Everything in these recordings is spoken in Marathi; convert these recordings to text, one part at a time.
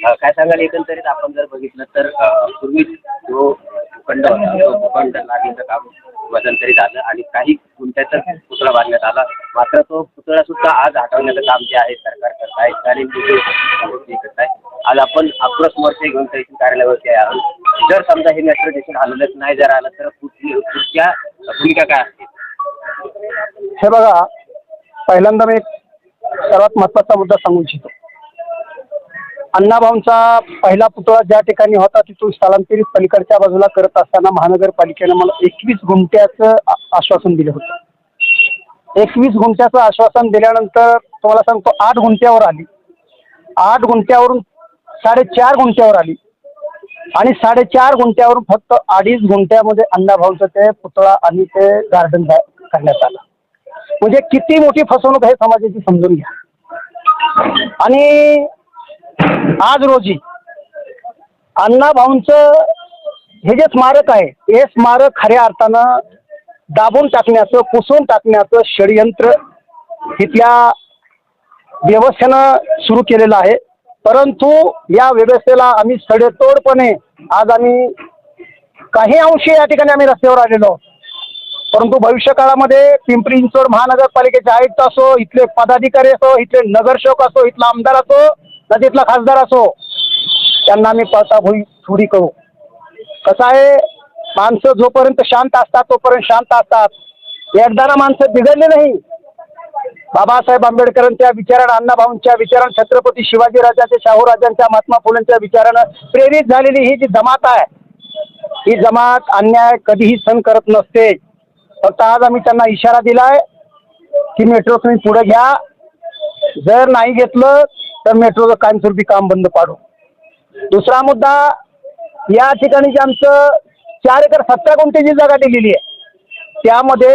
काय सांगाल एकंदरीत आपण जर बघितलं तर पूर्वी जो भूखंड होता तो भूखंड लागण्याचं काम मध्यंतरी झालं आणि काही गुंठ्याचा पुतळा बांधण्यात आला. मात्र तो पुतळा सुद्धा आज हटवण्याचं काम जे आहे सरकार करत आहे. स्थानिक गोष्टी करत आहे. आज आपण आक्रोश मोर्चे घेऊन तहसील कार्यालयावरती आहोत. जर समजा हे मेट्रो स्टेशन हलवण्यात नाही जर आलं तर पुढच्या भूमिका काय असतील? हे बघा, पहिल्यांदा मी सर्वात महत्त्वाचा मुद्दा सांगू इच्छितो. अण्णाभाऊंचा पहिला पुतळा ज्या ठिकाणी होता तिथून स्थलांतरित पलीकडच्या बाजूला करत असताना महानगरपालिकेनं मला 21 गुंठ्याचं आश्वासन दिलं होतं. 21 गुंठ्याचं आश्वासन दिल्यानंतर तुम्हाला सांगतो 8 गुंठ्यावर आली. 8 गुंठ्यावरून 4.5 गुंठ्यावर आली आणि 4.5 गुंठ्यावरून फक्त 2.5 गुंठ्यामध्ये अण्णाभाऊंचं ते पुतळा आणि ते गार्डन करण्यात आलं. म्हणजे किती मोठी फसवणूक आहे समाजाची समजून घ्या. आणि आज रोजी अण्णाभाऊंचं हे जे स्मारक आहे हे स्मारक खऱ्या अर्थानं दाबून टाकण्याचं, पुसून टाकण्याचं षडयंत्र इथल्या व्यवस्थेनं सुरू केलेलं आहे. परंतु या व्यवस्थेला आम्ही सडेतोडपणे आज आम्ही काही अंशी या ठिकाणी आम्ही रस्त्यावर आलेलो आहोत. परंतु भविष्य काळामध्ये पिंपरी चिंचवड महानगरपालिकेचे आयुक्त असो, इथले पदाधिकारी असो, इथले नगरसेवक असो, इथला आमदार असो, नदीतला खासदार असो, त्यांना आम्ही पळताभुई थोडी करू. कसं आहे, माणसं जोपर्यंत शांत असतात तोपर्यंत शांत असतात. एकदा माणसं बिघडली नाही. बाबासाहेब आंबेडकरांच्या विचारानं, अण्णाभाऊंच्या विचारानं, छत्रपती शिवाजीराजांच्या, शाहूराजांच्या, महात्मा फुलेंच्या विचारानं प्रेरित झालेली ही जी जमात आहे, ही जमात अन्याय कधीही सहन करत नसते. फक्त आज आम्ही त्यांना इशारा दिलाय की मेट्रो तुम्ही पुढे घ्या. जर नाही घेतलं तर मेट्रोचं कायमस्वरूपी काम बंद पाडू. दुसरा मुद्दा, या ठिकाणी जे आमचं 4 एकर 17 गुंठेची जागा दिलेली आहे त्यामध्ये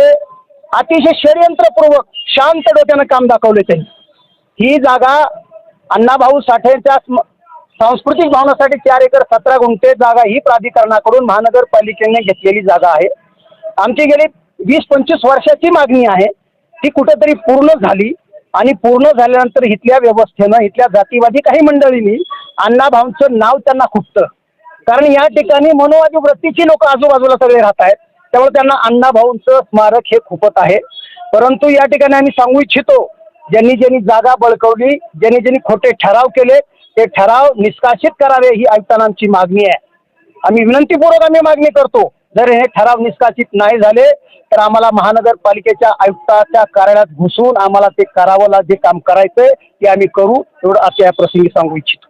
अतिशय षडयंत्रपूर्वक शांत डोक्यानं काम दाखवले त्यांनी. ही जागा अण्णाभाऊ साठेंच्या सांस्कृतिक भवनासाठी 4 एकर 17 गुंठे जागा ही प्राधिकरणाकडून महानगरपालिकेने घेतलेली जागा आहे. आमची गेली 20-25 वर्षाची मागणी आहे. ती कुठेतरी पूर्ण झाली आणि पूर्ण झाल्यानंतर इथल्या व्यवस्थेनं, इथल्या जातीवादी काही मंडळींनी अण्णाभाऊंचं नाव त्यांना खुपतं. कारण या ठिकाणी मनोवादी वृत्तीची लोक आजूबाजूला सगळे राहत आहेत. त्यामुळे त्यांना अण्णाभाऊंचं स्मारक हे खुपत आहे. परंतु या ठिकाणी आम्ही सांगू इच्छितो, ज्यांनी ज्यांनी जागा बळकवली, ज्यांनी ज्यांनी खोटे ठराव केले ते ठराव निष्कासित करावे ही आयुक्तांना आमची मागणी आहे. आम्ही विनंतीपूर्वक मागणी करतो, जर हे ठराव निष्कासित नाही झाले तर आम्हाला महानगरपालिकेच्या आयुक्ताच्या कार्यालयात घुसून आम्हाला ते करावं, जे काम करायचंय ते आम्ही करू. एवढं आता या प्रसंगी सांगू इच्छितो.